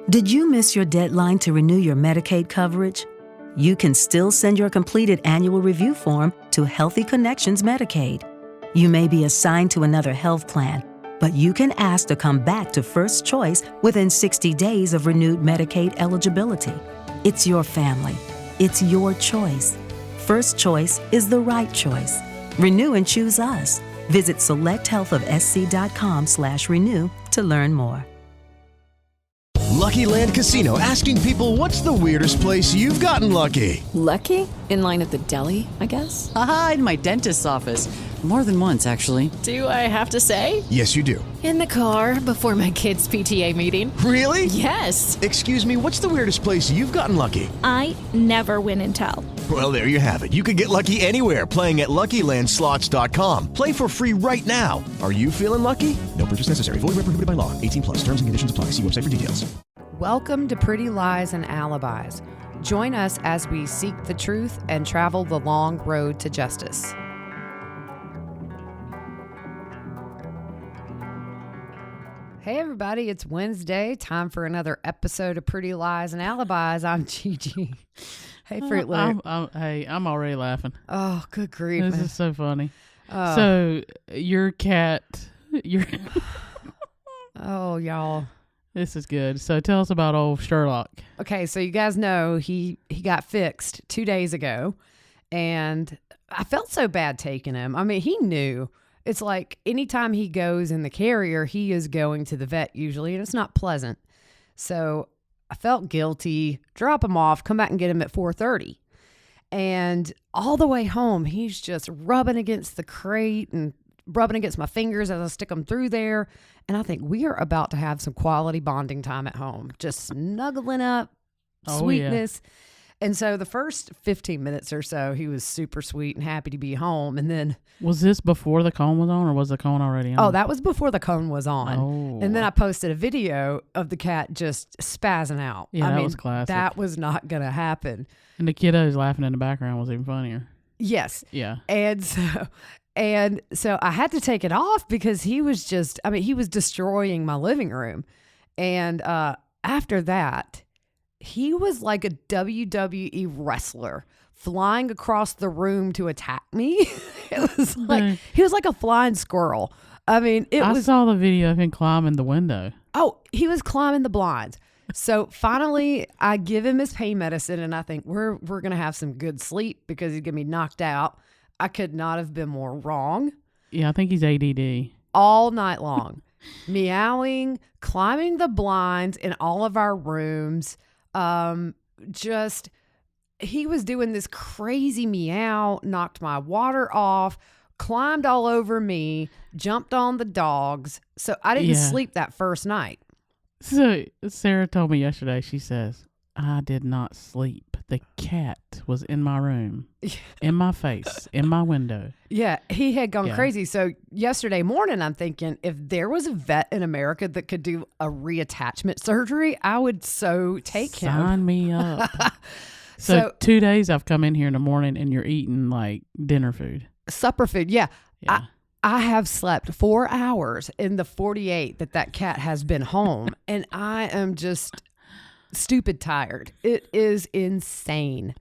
Did you miss your deadline to renew your Medicaid coverage? You can still send your completed annual review form to Healthy Connections Medicaid. You may be assigned to another health plan, but you can ask to come back to First Choice within 60 days of renewed Medicaid eligibility. It's your family. It's your choice. First Choice is the right choice. Renew and choose us. Visit selecthealthofsc.com/renew to learn more. Lucky Land Casino, asking people, what's the weirdest place you've gotten lucky? Lucky? In line at the deli, I guess? Aha, in my dentist's office. More than once, actually. Do I have to say? Yes, you do. In the car before my kids' PTA meeting. Really? Yes. Excuse me, what's the weirdest place you've gotten lucky? I never win and tell. Well, there you have it. You can get lucky anywhere, playing at LuckyLandSlots.com. Play for free right now. Are you feeling lucky? No purchase necessary. Void where prohibited by law. 18+. Terms and conditions apply. See website for details. Welcome to Pretty Lies and Alibis. Join us as we seek the truth and travel the long road to justice. Hey everybody, it's Wednesday. Time for another episode of Pretty Lies and Alibis. I'm Gigi. Hey Fruit Loop. I'm already laughing. Oh, good grief. This man. is so funny. So your cat, Oh, y'all. This is good. So tell us about old Sherlock. Okay, so you guys know he got fixed 2 days ago, and I felt so bad taking him. I mean, he knew. It's like anytime he goes in the carrier, he is going to the vet usually, and it's not pleasant. So I felt guilty, drop him off, come back and get him at 4:30. And all the way home, he's just rubbing against the crate and rubbing against my fingers as I stick them through there. And I think we are about to have some quality bonding time at home, just snuggling up, sweetness. Yeah. And so the first 15 minutes or so, he was super sweet and happy to be home. And then... Was this before the cone was on, or was the cone already on? Oh, that was before the cone was on. Oh. And then I posted a video of the cat just spazzing out. Yeah, that was classic. That was not going to happen. And the kiddos laughing in the background was even funnier. Yes. Yeah. And so I had to take it off because he was just, he was destroying my living room. And after that, he was like a WWE wrestler flying across the room to attack me. It was like, he was like a flying squirrel. I saw the video of him climbing the window. Oh, he was climbing the blinds. So finally I give him his pain medicine and I think we're going to have some good sleep because he's going to be knocked out. I could not have been more wrong. Yeah, I think he's ADD. All night long. Meowing, climbing the blinds in all of our rooms. He was doing this crazy meow, knocked my water off, climbed all over me, jumped on the dogs. So I didn't sleep that first night. So Sarah told me yesterday, she says, I did not sleep. The cat was in my room, in my face, in my window. Yeah, he had gone crazy. So yesterday morning, I'm thinking, if there was a vet in America that could do a reattachment surgery, I would so take him. Sign me up. So 2 days I've come in here in the morning and you're eating like dinner food. Supper food, yeah. I have slept 4 hours in the 48 that cat has been home, and I am just stupid tired. It is insane.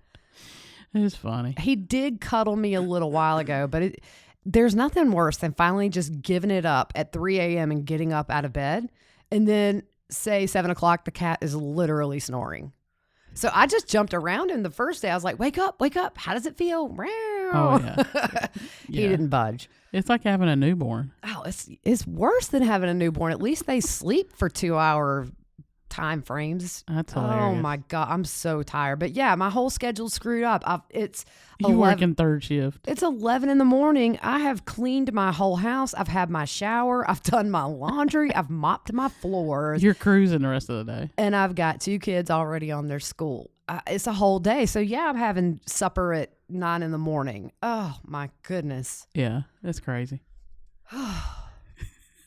It's funny. He did cuddle me a little while ago, but there's nothing worse than finally just giving it up at 3 a.m. and getting up out of bed, and then say 7 o'clock, the cat is literally snoring. So I just jumped around him the first day. I was like, wake up. How does it feel? Oh, yeah. He didn't budge. It's like having a newborn. Oh, it's worse than having a newborn. At least they sleep for 2 hour time frames. That's hilarious. Oh my God, I'm so tired. But yeah, my whole schedule's screwed up. You working third shift. It's 11 in the morning. I have cleaned my whole house. I've had my shower. I've done my laundry. I've mopped my floors. You're cruising the rest of the day. And I've got 2 kids already on their school. It's a whole day. So yeah, I'm having supper at 9 in the morning. Oh my goodness. Yeah, it's crazy.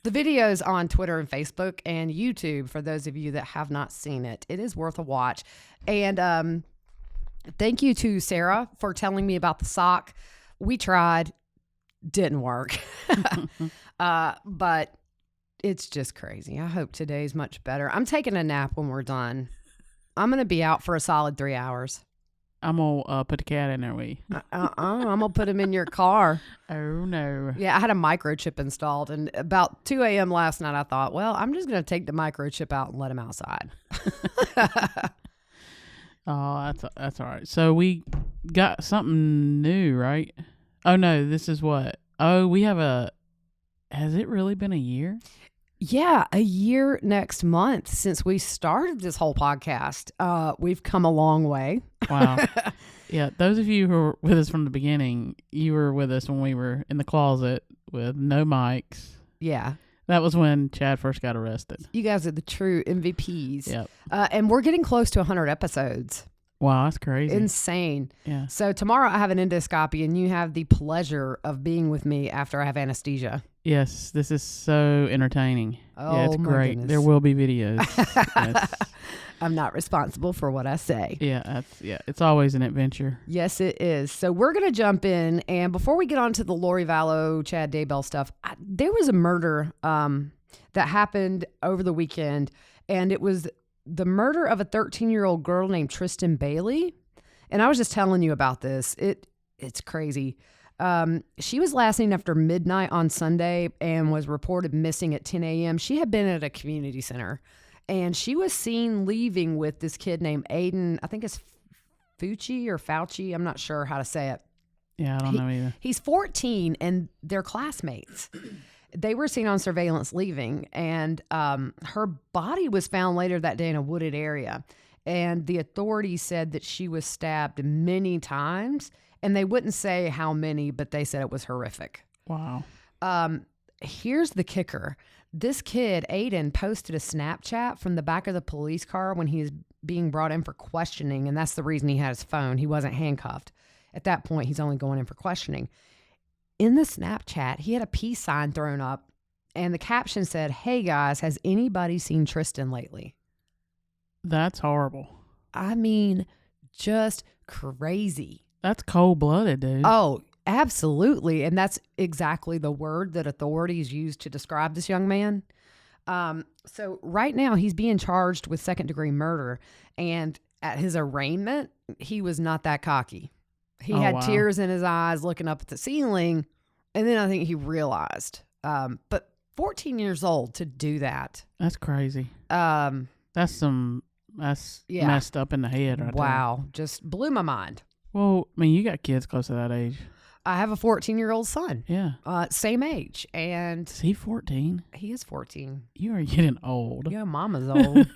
The video is on Twitter and Facebook and YouTube for those of you that have not seen it. It is worth a watch. And thank you to Sarah for telling me about the sock. We tried, didn't work. But It's just crazy. I hope today's much better. I'm taking a nap when we're done. I'm going to be out for a solid 3 hours. I'm going to put the cat in there with you. I'm going to put him in your car. Oh, no. Yeah, I had a microchip installed, and about 2 a.m. last night, I thought, well, I'm just going to take the microchip out and let him outside. Oh, that's all right. So we got something new, right? Oh, no, this is what? Oh, we have has it really been a year? Yeah, a year next month since we started this whole podcast. We've come a long way. Wow. Yeah, those of you who were with us from the beginning, you were with us when we were in the closet with no mics. Yeah. That was when Chad first got arrested. You guys are the true MVPs. Yep. And we're getting close to 100 episodes. Wow, that's crazy. Insane. Yeah. So tomorrow I have an endoscopy, and you have the pleasure of being with me after I have anesthesia. Yes, this is so entertaining. Oh, yeah, it's my great. goodness. There will be videos. Yes. I'm not responsible for what I say. Yeah, it's always an adventure. Yes, it is. So we're going to jump in. And before we get on to the Lori Vallow, Chad Daybell stuff, there was a murder that happened over the weekend. And it was the murder of a 13-year-old girl named Tristan Bailey. And I was just telling you about this. It's crazy. She was last seen after midnight on Sunday and was reported missing at 10 a.m. She had been at a community center. And she was seen leaving with this kid named Aiden. I think it's Fucci or Fauci. I'm not sure how to say it. Yeah, I don't know either. He's 14 and they're classmates. They were seen on surveillance leaving, and her body was found later that day in a wooded area. And the authorities said that she was stabbed many times, and they wouldn't say how many, but they said it was horrific. Wow. Here's the kicker. This kid, Aiden, posted a Snapchat from the back of the police car when he was being brought in for questioning, and that's the reason he had his phone. He wasn't handcuffed. At that point, he's only going in for questioning. In the Snapchat, he had a peace sign thrown up, and the caption said, "Hey guys, has anybody seen Tristan lately?" That's horrible. I mean, just crazy. That's cold-blooded, dude. Oh, absolutely. And that's exactly the word that authorities used to describe this young man. So right now he's being charged with second-degree murder. And at his arraignment, he was not that cocky. He had wow. tears in his eyes looking up at the ceiling. And then I think he realized. But 14 years old to do that. That's crazy. That's Yeah. messed up in the head right there. Wow. Just blew my mind. Well, I mean, you got kids close to that age. I have a 14-year-old son. Yeah. Same age. And Is he 14? he is 14. You are getting old. Yeah, mama's old.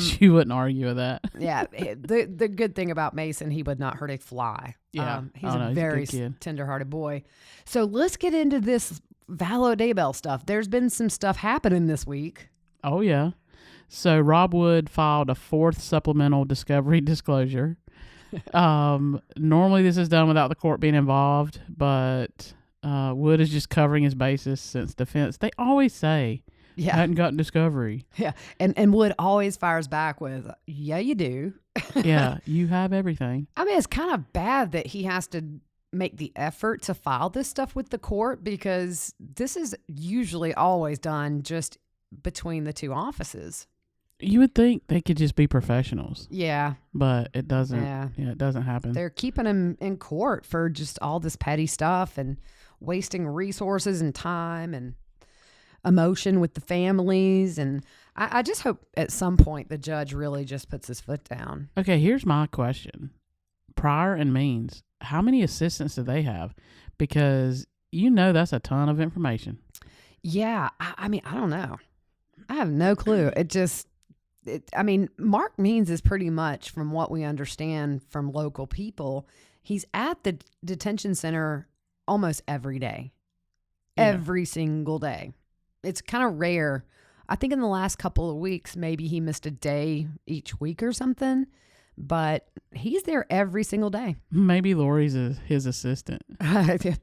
She wouldn't argue with that. Yeah. The good thing about Mason, he would not hurt a fly. Yeah. He's Oh, no, a he's a very good kid. tender-hearted boy. So let's get into this Vallow Daybell stuff. There's been some stuff happening this week. Oh, yeah. So Rob Wood filed a 4th supplemental discovery disclosure. Normally this is done without the court being involved, but Wood is just covering his bases since defense. They always say, Yeah. hadn't gotten discovery. Yeah. And Wood always fires back with, yeah, you do. Yeah, you have everything. I mean, it's kind of bad that he has to make the effort to file this stuff with the court, because this is usually always done just between the two offices. You would think they could just be professionals, Yeah. but it doesn't. Yeah. It doesn't happen. They're keeping him in court for just all this petty stuff and wasting resources and time and emotion with the families. And I just hope at some point the judge really just puts his foot down. Okay, here's my question. Pryor and Means, how many assistants do they have? Because that's a ton of information. Yeah. I mean, I don't know. I have no clue. Mark Means is pretty much, from what we understand from local people, he's at the detention center almost every day. Yeah. Every single day. It's kind of rare. I think in the last couple of weeks, maybe he missed a day each week or something, but he's there every single day. Maybe Lori's his assistant.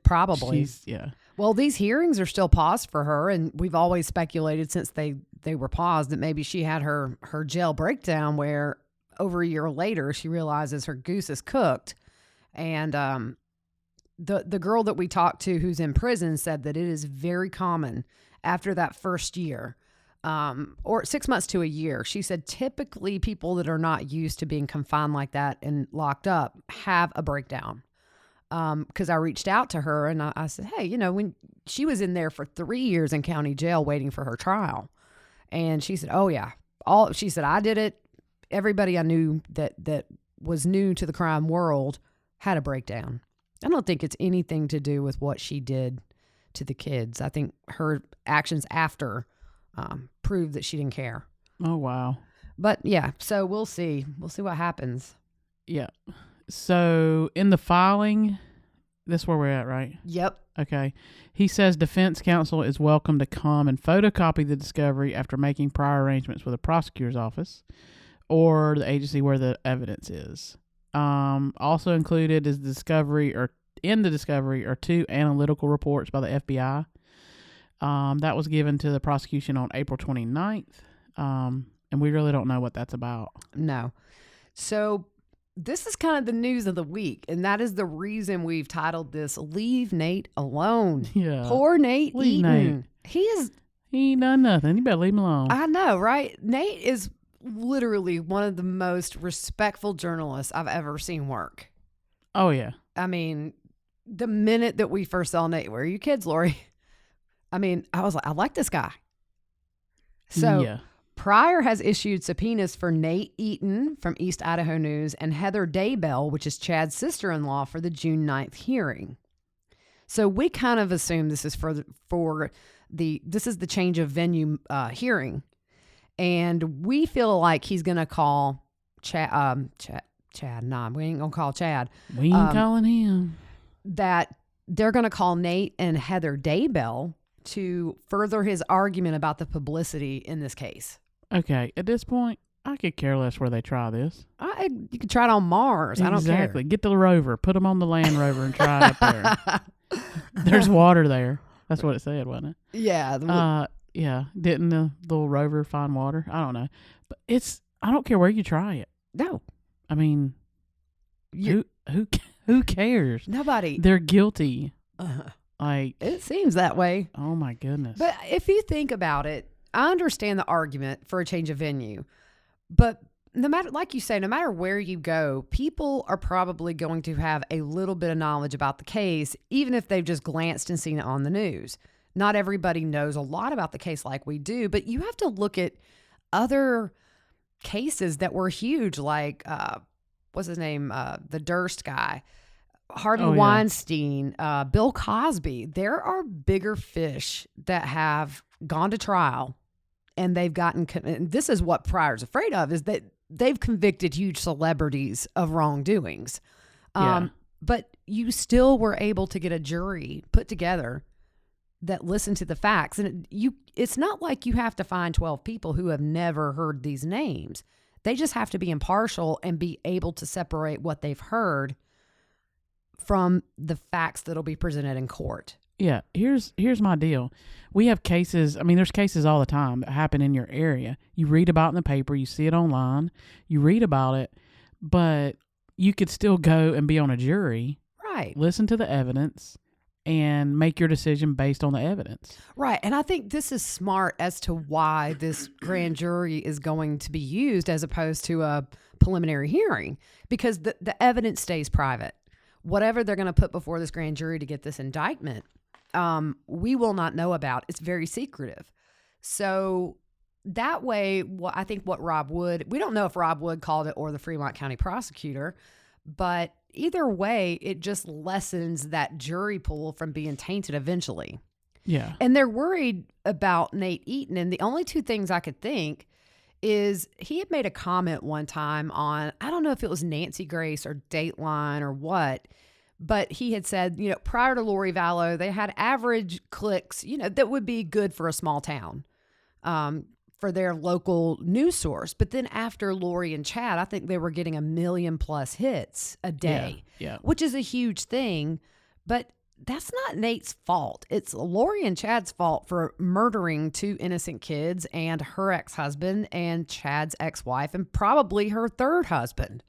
Probably. Yeah. Well, these hearings are still paused for her, and we've always speculated since they were paused that maybe she had her jail breakdown where over a year later she realizes her goose is cooked. And the girl that we talked to who's in prison said that it is very common after that first year, or 6 months to a year. She said typically people that are not used to being confined like that and locked up have a breakdown. Because I reached out to her and I said, hey, you know, when she was in there for 3 years in county jail waiting for her trial. And she said, oh, yeah. She said, I did it. Everybody I knew that was new to the crime world had a breakdown. I don't think it's anything to do with what she did to the kids. I think her actions after proved that she didn't care. Oh, wow. But yeah, so we'll see. We'll see what happens. Yeah. So in the filing, this is where we're at, right? Yep. Okay. He says defense counsel is welcome to come and photocopy the discovery after making prior arrangements with the prosecutor's office or the agency where the evidence is. Also included is in the discovery are 2 analytical reports by the FBI. That was given to the prosecution on April 29th. And we really don't know what that's about. No. So this is kind of the news of the week, and that is the reason we've titled this "Leave Nate Alone." Yeah. Poor Nate Leave Eaton. Nate. He ain't done nothing. You better leave him alone. I know, right? Nate is literally one of the most respectful journalists I've ever seen work. Oh, yeah. I mean, the minute that we first saw Nate, where are you kids, Lori? I mean, I was like, I like this guy. So yeah. Pryor has issued subpoenas for Nate Eaton from East Idaho News and Heather Daybell, which is Chad's sister-in-law, for the June 9th hearing. So we kind of assume this is this is the change of venue hearing. And we feel like he's going to call Chad. Nah, we ain't going to call Chad. We ain't calling him. That they're going to call Nate and Heather Daybell to further his argument about the publicity in this case. Okay, at this point, I could care less where they try this. You could try it on Mars. I don't care. Exactly. Get the rover. Put them on the Land Rover and try it up there. There's water there. That's what it said, wasn't it? Yeah. Yeah. Didn't the little rover find water? I don't know. But I don't care where you try it. No. I mean, who cares? Nobody. They're guilty. Like, it seems that way. Oh my goodness. But if you think about it, I understand the argument for a change of venue. But no matter, like you say, no matter where you go, people are probably going to have a little bit of knowledge about the case, even if they've just glanced and seen it on the news. Not everybody knows a lot about the case like we do, but you have to look at other cases that were huge, like, what's his name? The Durst guy. Harvey Weinstein, Bill Cosby. There are bigger fish that have gone to trial and they've gotten, and this is what Pryor's afraid of, is that they've convicted huge celebrities of wrongdoings. But you still were able to get a jury put together that listened to the facts. And it's not like you have to find 12 people who have never heard these names. They just have to be impartial and be able to separate what they've heard from the facts that'll be presented in court. Yeah, here's my deal. We have cases, I mean, there's cases all the time that happen in your area. You read about it in the paper, you see it online, you read about it, but you could still go and be on a jury. Right. Listen to the evidence and make your decision based on the evidence. Right. And I think this is smart as to why this grand jury is going to be used as opposed to a preliminary hearing, because the evidence stays private. Whatever they're going to put before this grand jury to get this indictment, we will not know about. It's very secretive. So that way, I think what Rob Wood, we don't know if Rob Wood called it or the Fremont County prosecutor, but either way, it just lessens that jury pool from being tainted eventually. Yeah. And they're worried about Nate Eaton. And the only two things I could think is he had made a comment one time on, I don't know if it was Nancy Grace or Dateline or what, but he had said, prior to Lori Vallow, they had average clicks, that would be good for a small town, for their local news source. But then after Lori and Chad, I think they were getting 1 million+ hits a day, which is a huge thing. But that's not Nate's fault. It's Lori and Chad's fault for murdering 2 innocent kids and her ex-husband and Chad's ex-wife and probably her third husband.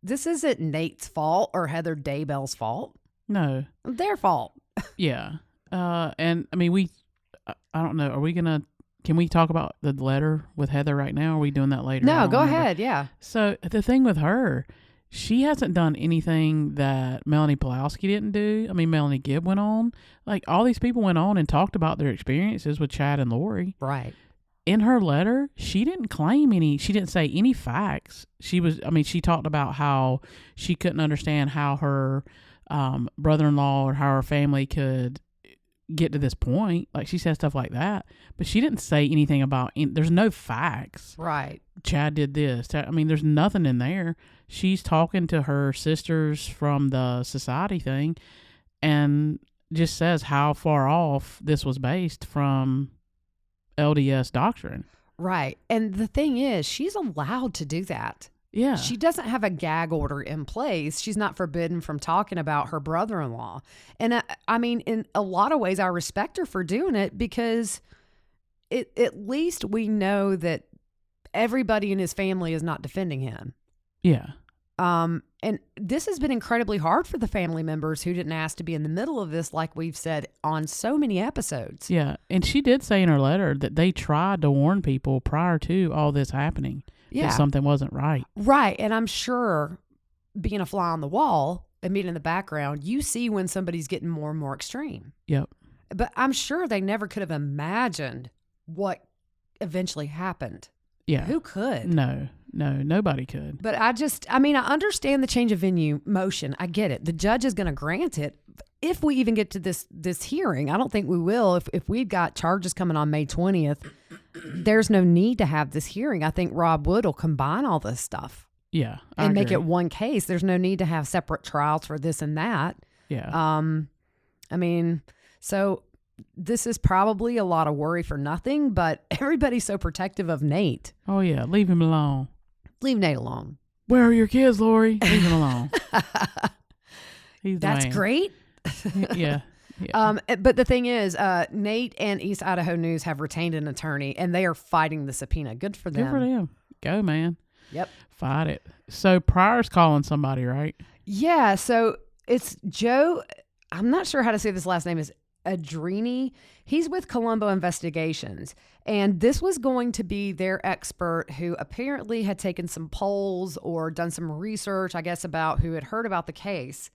This isn't Nate's fault or Heather Daybell's fault. No. Their fault. Yeah. And I mean, I don't know. Are we gonna? Can we talk about the letter with Heather right now? Or are we doing that later? I No, don't go remember. ahead. Yeah. So the thing with her, she hasn't done anything that Melanie Pulowski didn't do. I mean, Melanie Gibb went on. Like, all these people went on and talked about their experiences with Chad and Lori. Right. In her letter, she didn't claim any, she didn't say any facts. She talked about how she couldn't understand how her brother-in-law or how her family could get to this point. Like, she said stuff like that, but she didn't say anything about, there's no facts. Right. Chad did this. There's nothing in there. She's talking to her sisters from the society thing and just says how far off this was based from LDS doctrine. Right. And the thing is, she's allowed to do that. Yeah. She doesn't have a gag order in place. She's not forbidden from talking about her brother-in-law. And I mean, in a lot of ways, I respect her for doing it because at least we know that everybody in his family is not defending him. Yeah. And this has been incredibly hard for the family members who didn't ask to be in the middle of this, like we've said on so many episodes. Yeah. And she did say in her letter that they tried to warn people prior to all this happening that something wasn't right. Right. And I'm sure, being a fly on the wall and being in the background, you see when somebody's getting more and more extreme. Yep. But I'm sure they never could have imagined what eventually happened. Yeah. Who could? No, nobody could. But I understand the change of venue motion. I get it. The judge is going to grant it if we even get to this hearing. I don't think we will. If we've got charges coming on May 20th, there's no need to have this hearing. I think Rob Wood will combine all this stuff. Yeah. And make it one case. There's no need to have separate trials for this and that. Yeah. So this is probably a lot of worry for nothing, but everybody's so protective of Nate. Oh, yeah. Leave him alone. Leave Nate alone. Where are your kids, Lori? Leave him alone. That's great. Yeah. But the thing is, Nate and East Idaho News have retained an attorney, and they are fighting the subpoena. Good for them. Good for them. Go, man. Yep. Fight it. So Pryor's calling somebody, right? Yeah. So it's Joe. I'm not sure how to say this last name. Is Adrini. He's with Colombo Investigations, and this was going to be their expert who apparently had taken some polls or done some research, I guess, about who had heard about the case.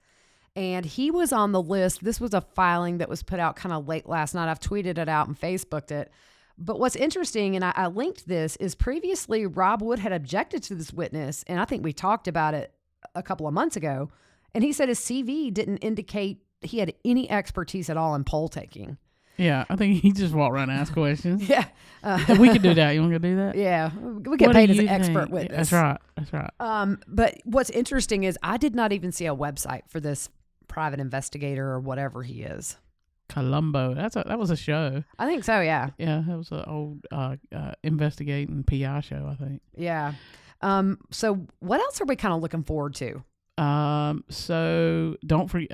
And he was on the list. This was a filing that was put out kind of late last night. I've tweeted it out and Facebooked it. But what's interesting, and I linked this, is previously Rob Wood had objected to this witness, and I think we talked about it a couple of months ago, and he said his CV didn't indicate he had any expertise at all in poll taking. Yeah, I think he just walked around and asked questions. Yeah. We could do that. You want to go do that? Yeah. We get paid as an expert witness. That's right. But what's interesting is I did not even see a website for this private investigator or whatever he is. Colombo. That was a show. I think so, yeah. Yeah, that was an old investigating PI show, I think. Yeah. So what else are we kind of looking forward to? So don't forget,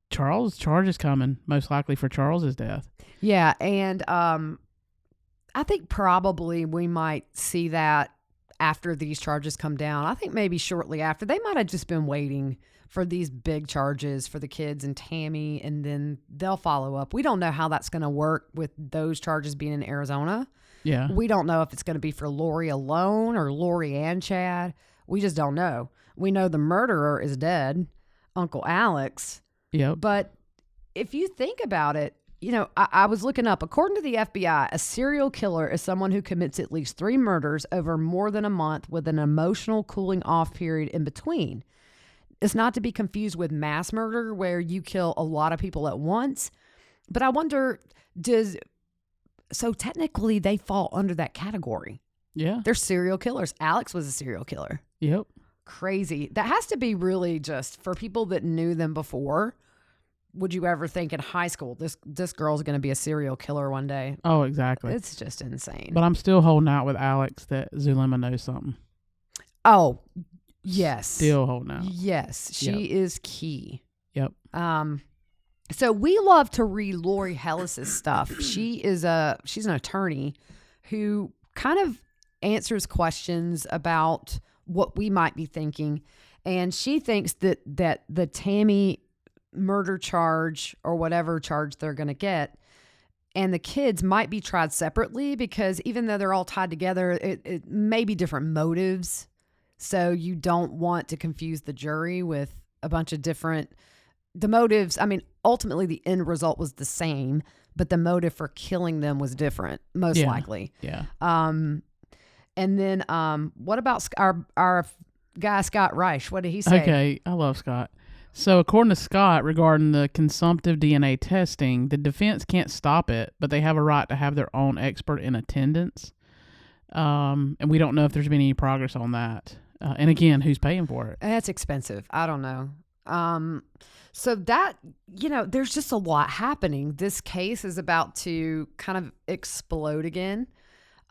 Charles' charge is coming, most likely for Charles's death. Yeah, and I think probably we might see that after these charges come down. I think maybe shortly after. They might have just been waiting for these big charges for the kids and Tammy, and then they'll follow up. We don't know how that's going to work with those charges being in Arizona. Yeah. We don't know if it's going to be for Lori alone or Lori and Chad. We just don't know. We know the murderer is dead, Uncle Alex. Yep. But if you think about it, I was looking up, according to the FBI, a serial killer is someone who commits at least 3 murders over more than a month with an emotional cooling off period in between. It's not to be confused with mass murder where you kill a lot of people at once. But I wonder, so technically they fall under that category. Yeah. They're serial killers. Alex was a serial killer. Yep. Crazy. That has to be really just for people that knew them before. Would you ever think in high school, this girl's going to be a serial killer one day? Oh, exactly. It's just insane. But I'm still holding out with Alex that Zulema knows something. Oh, yes. Still holding out. Yes. She is key. Yep. So we love to read Lori Hellis's stuff. She's an attorney who kind of answers questions about what we might be thinking. And she thinks that the Tammy murder charge or whatever charge they're going to get And the kids might be tried separately because even though they're all tied together, it may be different motives. So you don't want to confuse the jury with a bunch of the motives. I mean, ultimately the end result was the same, but the motive for killing them was different, most likely. Yeah. And then what about our guy, Scott Reich? What did he say? Okay, I love Scott. So according to Scott, regarding the consumptive DNA testing, the defense can't stop it, but they have a right to have their own expert in attendance. And we don't know if there's been any progress on that. And again, who's paying for it? That's expensive. I don't know. So that, there's just a lot happening. This case is about to kind of explode again.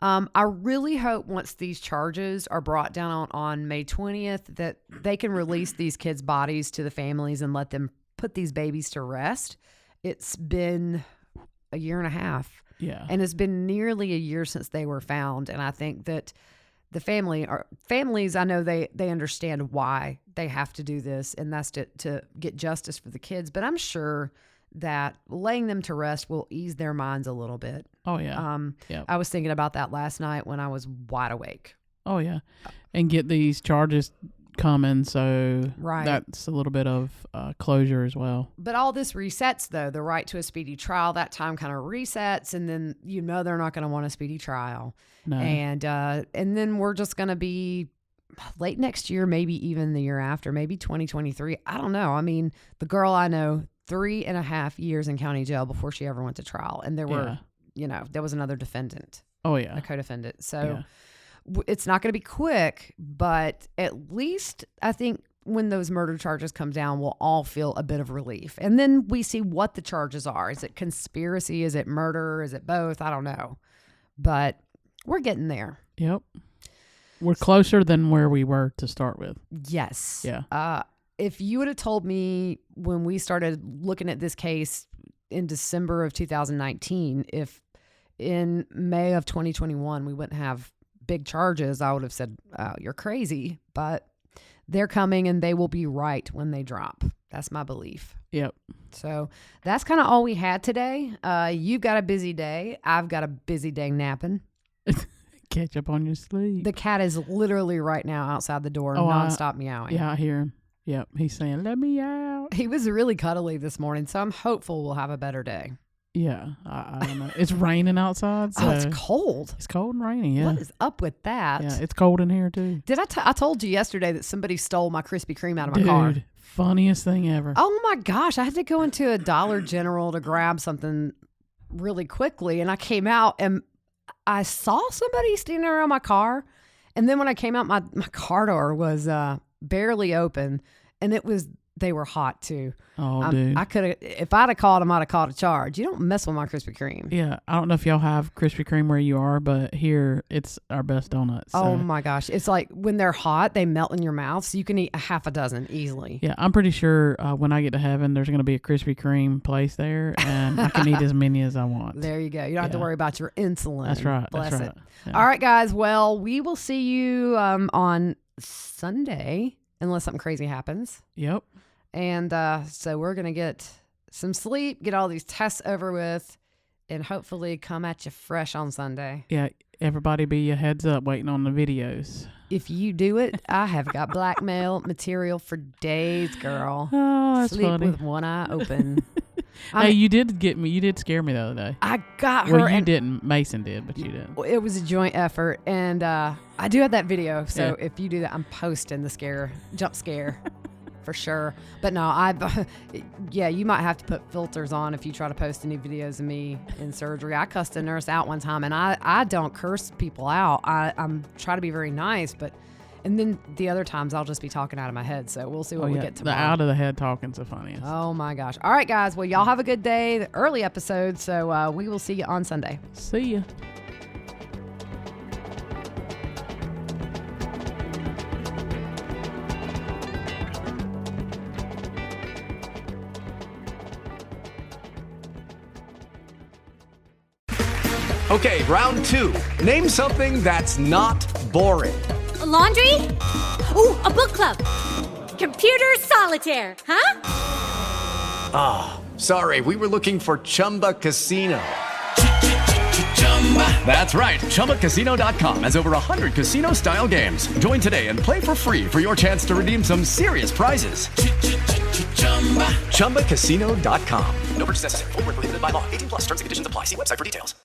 I really hope once these charges are brought down on May 20th that they can release these kids' bodies to the families and let them put these babies to rest. It's been a year and a half. Yeah. And it's been nearly a year since they were found. And I think that the families, I know they understand why they have to do this, and that's to get justice for the kids. But I'm sure that laying them to rest will ease their minds a little bit. Oh, yeah. I was thinking about that last night when I was wide awake. Oh, yeah. And get these charges coming, so that's a little bit of closure as well. But all this resets, though. The right to a speedy trial, that time kind of resets, and then they're not going to want a speedy trial. No. And then we're just going to be late next year, maybe even the year after, maybe 2023. I don't know. I mean, the girl I know, 3.5 years in county jail before she ever went to trial. And there were, there was another defendant. Oh, yeah. A co-defendant. So it's not going to be quick, but at least I think when those murder charges come down, we'll all feel a bit of relief. And then we see what the charges are. Is it conspiracy? Is it murder? Is it both? I don't know. But we're getting there. Yep. We're closer than where we were to start with. Yes. Yeah. If you would have told me when we started looking at this case in December of 2019, if in May of 2021 we wouldn't have big charges, I would have said, oh, you're crazy. But they're coming and they will be right when they drop. That's my belief. Yep. So that's kind of all we had today. You've got a busy day. I've got a busy day napping. Catch up on your sleep. The cat is literally right now outside the door, nonstop meowing. Yeah, I hear him. Yep. He's saying, let me out. He was really cuddly this morning, so I'm hopeful we'll have a better day. Yeah. I don't know. It's raining outside. So it's cold. It's cold and rainy, yeah. What is up with that? Yeah, it's cold in here, too. Did I told you yesterday that somebody stole my Krispy Kreme out of my car. Dude, funniest thing ever. Oh, my gosh. I had to go into a Dollar General to grab something really quickly, and I came out, and I saw somebody standing around my car. And then when I came out, my car door was barely open, and they were hot too. Oh, dude. I could have, if I'd have called them, I'd have called a charge. You don't mess with my Krispy Kreme. Yeah. I don't know if y'all have Krispy Kreme where you are, but here it's our best donuts. So. Oh my gosh. It's like when they're hot, they melt in your mouth. So you can eat a half a dozen easily. Yeah. I'm pretty sure when I get to heaven, there's going to be a Krispy Kreme place there, and I can eat as many as I want. There you go. You don't have to worry about your insulin. That's right. Bless that's it. right. Yeah. All right, guys. Well, we will see you on Sunday, unless something crazy happens. Yep. And so we're going to get some sleep, get all these tests over with, and hopefully come at you fresh on Sunday. Yeah, everybody be a heads up waiting on the videos. If you do it, I have got blackmail material for days, girl. Oh, that's Sleep funny. with one eye open. Hey, you did get me. You did scare me the other day. I got her. Well, you didn't. Mason did, but you didn't. It was a joint effort, and I do have that video. So Yeah. if you do that, I'm posting the jump scare. For sure. But no, you might have to put filters on if you try to post any videos of me in surgery. I cussed a nurse out one time, and I don't curse people out. I'm try to be very nice, and then the other times I'll just be talking out of my head. So we'll see what we get tomorrow. The out of the head talking's the funniest. Oh my gosh. All right, guys. Well, y'all have a good day. The early episode. So we will see you on Sunday. See ya. Okay, round two. Name something that's not boring. A laundry? Ooh, a book club. Computer solitaire, huh? Sorry, we were looking for Chumba Casino. That's right. ChumbaCasino.com has over 100 casino-style games. Join today and play for free for your chance to redeem some serious prizes. ChumbaCasino.com. No purchase necessary. Void where prohibited by law. 18 plus. Terms and conditions apply. See website for details.